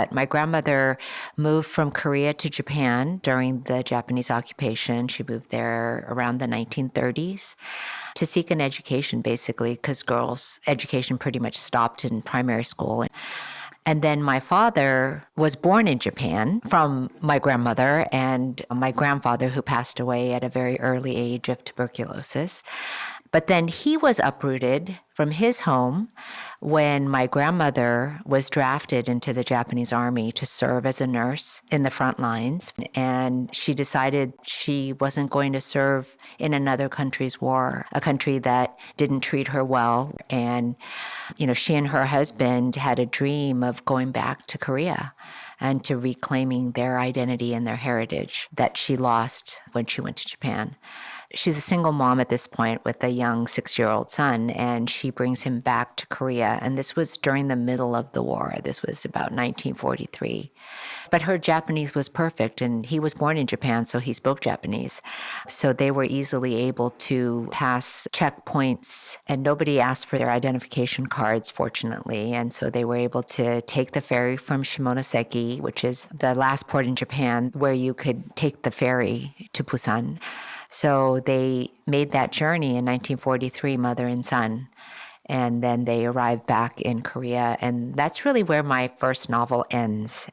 But my grandmother moved from Korea to Japan during the Japanese occupation. She moved there around the 1930s to seek an education, basically, because girls' education pretty much stopped in primary school. And then my father was born in Japan from my grandmother and my grandfather, who passed away at a very early age of tuberculosis. But then he was uprooted from his home when my grandmother was drafted into the Japanese army to serve as a nurse in the front lines. And she decided she wasn't going to serve in another country's war, a country that didn't treat her well. And, she and her husband had a dream of going back to Korea and to reclaiming their identity and their heritage that she lost when she went to Japan. She's a single mom at this point with a young 6-year-old son, and she brings him back to Korea. And this was during the middle of the war. This was about 1943. But her Japanese was perfect, and he was born in Japan, so he spoke Japanese. So they were easily able to pass checkpoints, and nobody asked for their identification cards, fortunately. And so they were able to take the ferry from Shimonoseki, which is the last port in Japan where you could take the ferry to Busan. So they made that journey in 1943, mother and son. And then they arrived back in Korea. And that's really where my first novel ends.